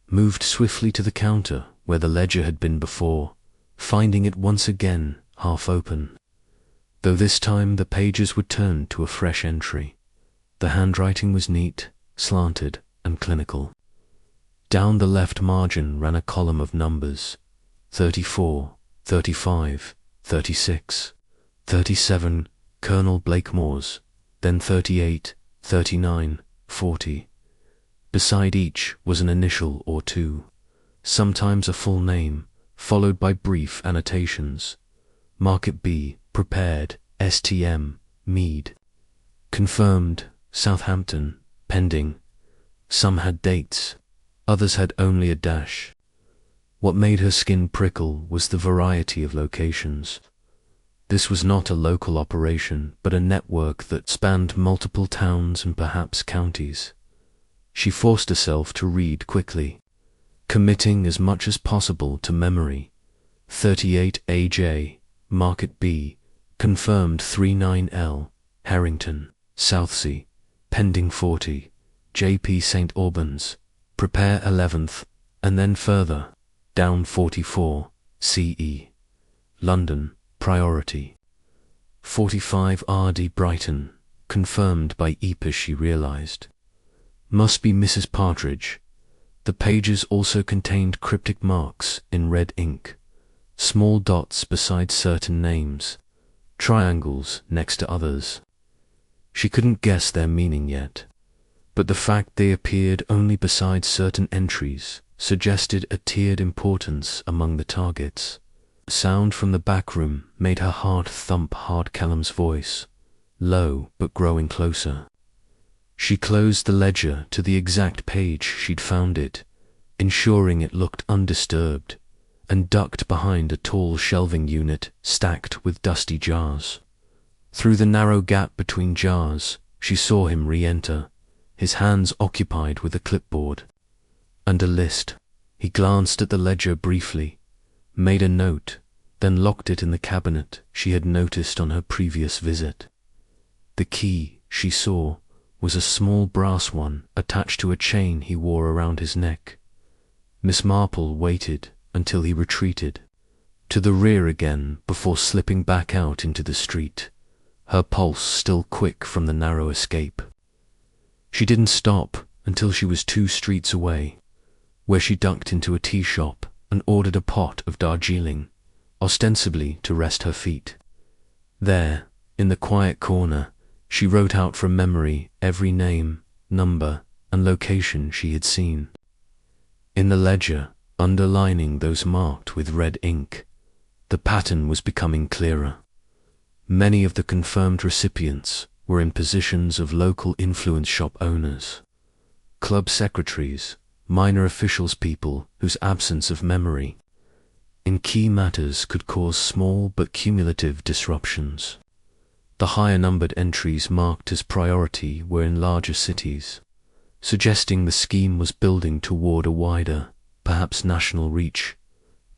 moved swiftly to the counter where the ledger had been before, finding it once again half open, though this time the pages were turned to a fresh entry. The handwriting was neat, slanted, and clinical. Down the left margin ran a column of numbers: 34, 35, 36, 37, Colonel Blakemore's, then 38, 39, 40. Beside each was an initial or two, sometimes a full name, followed by brief annotations. Market B, prepared, STM, Mead. Confirmed, Southampton, pending. Some had dates, others had only a dash. What made her skin prickle was the variety of locations. This was not a local operation, but a network that spanned multiple towns and perhaps counties. She forced herself to read quickly, committing as much as possible to memory. 38 AJ, Market B, confirmed 39L, Harrington, Southsea, pending 40, JP St. Albans, prepare 11th, and then further, down 44, CE, London, priority. 45 RD Brighton, confirmed by Epish, she realized. Must be Mrs. Partridge. The pages also contained cryptic marks in red ink, small dots beside certain names, triangles next to others. She couldn't guess their meaning yet, but the fact they appeared only beside certain entries suggested a tiered importance among the targets. Sound from the back room made her heart thump hard. Kellam's voice, low but growing closer. She closed the ledger to the exact page she'd found it, ensuring it looked undisturbed, and ducked behind a tall shelving unit stacked with dusty jars. Through the narrow gap between jars, she saw him re-enter, his hands occupied with a clipboard and a list. He glanced at the ledger briefly, made a note, then locked it in the cabinet she had noticed on her previous visit. The key, she saw, was a small brass one attached to a chain he wore around his neck. Miss Marple waited until he retreated to the rear again before slipping back out into the street, her pulse still quick from the narrow escape. She didn't stop until she was 2 streets away, where she ducked into a tea shop and ordered a pot of Darjeeling, ostensibly to rest her feet. There, in the quiet corner, she wrote out from memory every name, number, and location she had seen. In the ledger, underlining those marked with red ink, the pattern was becoming clearer. Many of the confirmed recipients were in positions of local influence, shop owners, club secretaries, minor officials, people whose absence of memory in key matters could cause small but cumulative disruptions. The higher numbered entries marked as priority were in larger cities, suggesting the scheme was building toward a wider, perhaps national reach.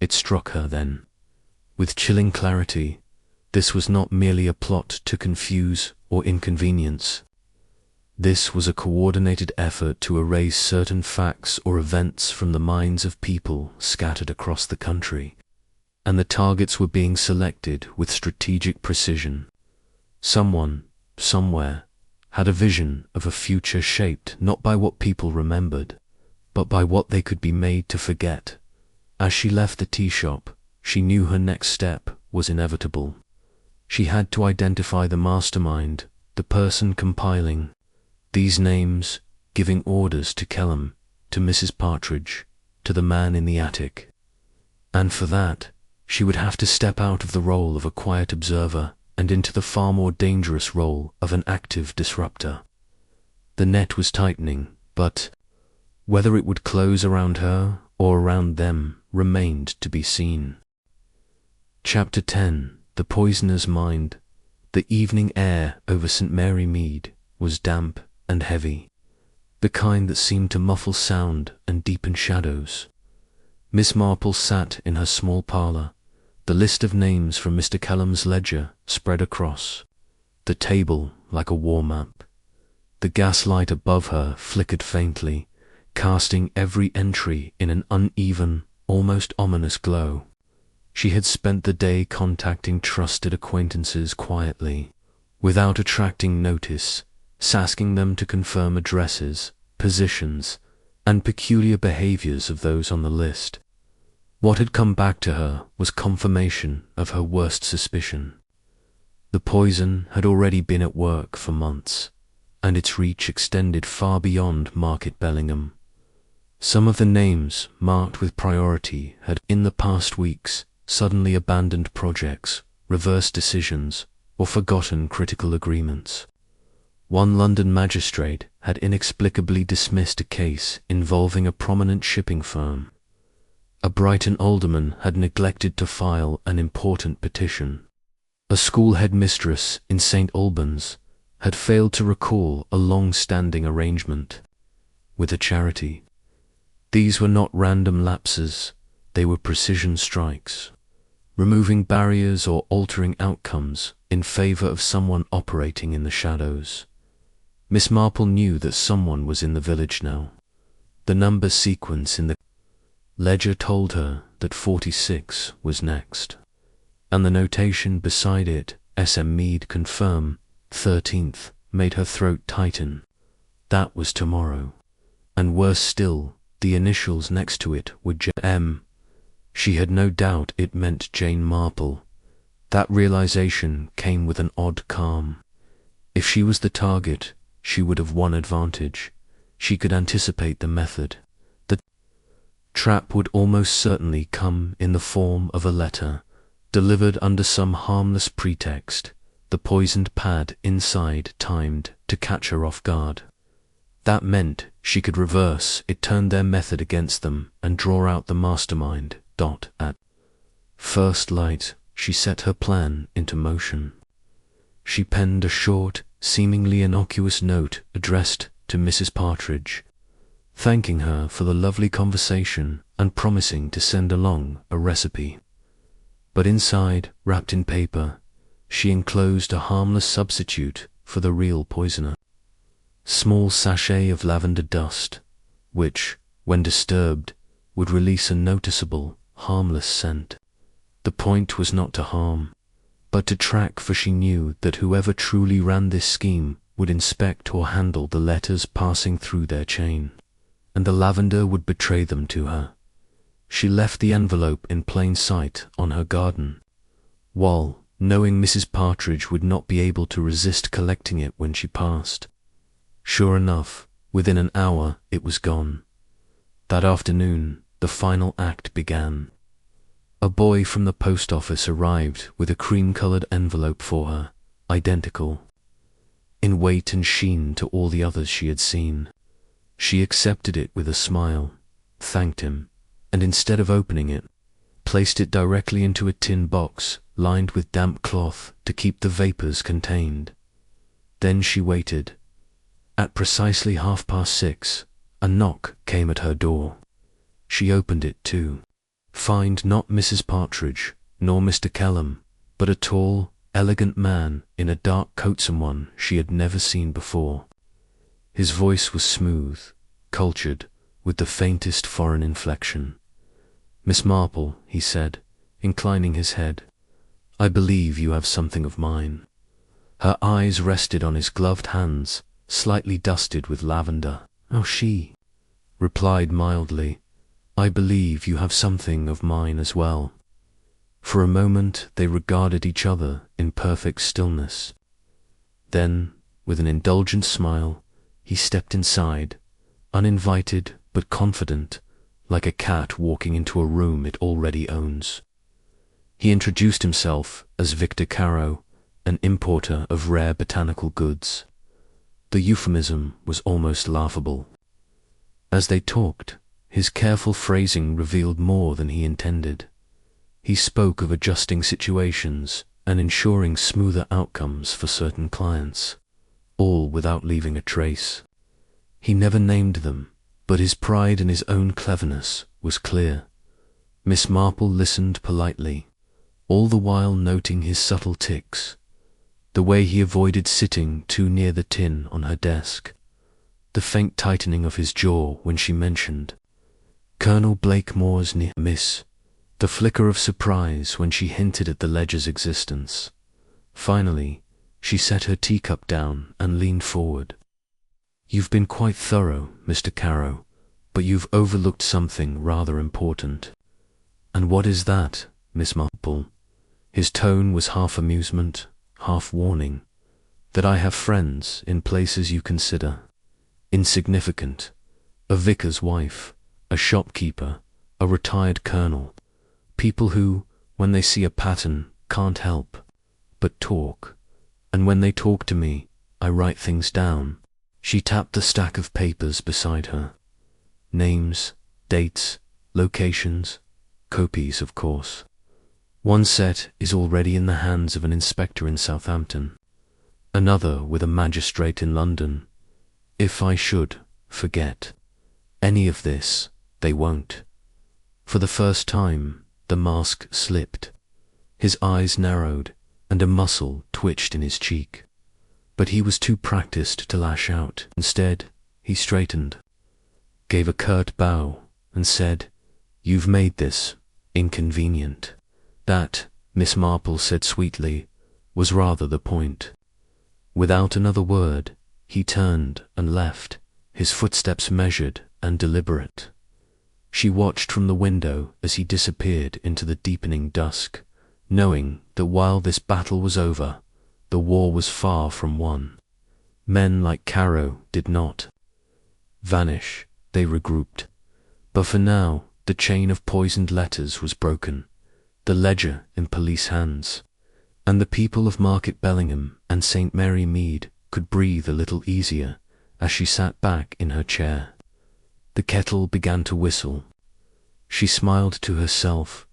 It struck her then, with chilling clarity, this was not merely a plot to confuse or inconvenience. This was a coordinated effort to erase certain facts or events from the minds of people scattered across the country, and the targets were being selected with strategic precision. Someone, somewhere, had a vision of a future shaped not by what people remembered, but by what they could be made to forget. As she left the tea shop, she knew her next step was inevitable. She had to identify the mastermind, the person compiling these names, giving orders to Kellum, to Mrs. Partridge, to the man in the attic. And for that, she would have to step out of the role of a quiet observer and into the far more dangerous role of an active disruptor. The net was tightening, but whether it would close around her or around them remained to be seen. Chapter 10. The Poisoner's Mind. The evening air over St. Mary Mead was damp and heavy, the kind that seemed to muffle sound and deepen shadows. Miss Marple sat in her small parlour, the list of names from Mr. Kellum's ledger spread across the table like a war map. The gaslight above her flickered faintly, casting every entry in an uneven, almost ominous glow. She had spent the day contacting trusted acquaintances quietly, without attracting notice, asking them to confirm addresses, positions, and peculiar behaviors of those on the list. What had come back to her was confirmation of her worst suspicion. The poison had already been at work for months, and its reach extended far beyond Market Bellingham. Some of the names marked with priority had, in the past weeks, suddenly abandoned projects, reversed decisions, or forgotten critical agreements. One London magistrate had inexplicably dismissed a case involving a prominent shipping firm. A Brighton alderman had neglected to file an important petition. A school headmistress in St. Albans had failed to recall a long-standing arrangement with a charity. These were not random lapses, they were precision strikes, removing barriers or altering outcomes in favour of someone operating in the shadows. Miss Marple knew that someone was in the village now. The number sequence in the ledger told her that 46 was next, and the notation beside it, SM Mead confirm, 13th, made her throat tighten. That was tomorrow. And worse still, the initials next to it were JM. She had no doubt it meant Jane Marple. That realization came with an odd calm. If she was the target, she would have one advantage. She could anticipate the method. The trap would almost certainly come in the form of a letter, delivered under some harmless pretext, the poisoned pad inside timed to catch her off guard. That meant she could reverse it, turn their method against them, and draw out the mastermind. At first light, she set her plan into motion. She penned a short, seemingly innocuous note addressed to Mrs. Partridge, thanking her for the lovely conversation and promising to send along a recipe. But inside, wrapped in paper, she enclosed a harmless substitute for the real poisoner. Small sachet of lavender dust, which, when disturbed, would release a noticeable, harmless scent. The point was not to harm, but to track, for she knew that whoever truly ran this scheme would inspect or handle the letters passing through their chain, and the lavender would betray them to her. She left the envelope in plain sight on her garden wall, knowing Mrs. Partridge would not be able to resist collecting it when she passed. Sure enough, within an hour it was gone. That afternoon, the final act began. A boy from the post office arrived with a cream-coloured envelope for her, identical in weight and sheen to all the others she had seen. She accepted it with a smile, thanked him, and instead of opening it, placed it directly into a tin box lined with damp cloth to keep the vapors contained. Then she waited. At precisely 6:30, a knock came at her door. She opened it too. Find not Mrs. Partridge, nor Mr. Kellum, but a tall, elegant man in a dark coat, someone she had never seen before. His voice was smooth, cultured, with the faintest foreign inflection. "Miss Marple," he said, inclining his head, "I believe you have something of mine." Her eyes rested on his gloved hands, slightly dusted with lavender. "Oh, she replied mildly, "I believe you have something of mine as well." For a moment they regarded each other in perfect stillness. Then, with an indulgent smile, he stepped inside, uninvited but confident, like a cat walking into a room it already owns. He introduced himself as Victor Caro, an importer of rare botanical goods. The euphemism was almost laughable. As they talked, his careful phrasing revealed more than he intended. He spoke of adjusting situations and ensuring smoother outcomes for certain clients, all without leaving a trace. He never named them, but his pride in his own cleverness was clear. Miss Marple listened politely, all the while noting his subtle tics, the way he avoided sitting too near the tin on her desk, the faint tightening of his jaw when she mentioned Colonel Blakemore's Miss, the flicker of surprise when she hinted at the ledger's existence. Finally, she set her teacup down and leaned forward. "You've been quite thorough, Mr. Caro, but you've overlooked something rather important." "And what is that, Miss Marple?" His tone was half amusement, half warning. "That I have friends in places you consider insignificant, a vicar's wife, a shopkeeper, a retired colonel, people who, when they see a pattern, can't help but talk, and when they talk to me, I write things down." She tapped the stack of papers beside her. Names, dates, locations, copies, of course. One set is already in the hands of an inspector in Southampton, another with a magistrate in London. If I should forget any of this, they won't. For the first time, the mask slipped. His eyes narrowed, and a muscle twitched in his cheek. But he was too practiced to lash out. Instead, he straightened, gave a curt bow, and said, "You've made this inconvenient." That, Miss Marple said sweetly, was rather the point. Without another word, he turned and left, his footsteps measured and deliberate. She watched from the window as he disappeared into the deepening dusk, knowing that while this battle was over, the war was far from won. Men like Caro did not vanish, they regrouped. But for now, the chain of poisoned letters was broken, the ledger in police hands, and the people of Market Bellingham and St. Mary Mead could breathe a little easier as she sat back in her chair. The kettle began to whistle. She smiled to herself,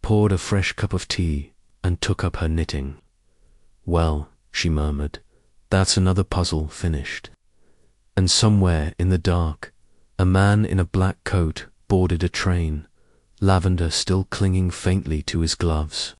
poured a fresh cup of tea, and took up her knitting. "Well," she murmured, "that's another puzzle finished." And somewhere in the dark, a man in a black coat boarded a train, lavender still clinging faintly to his gloves.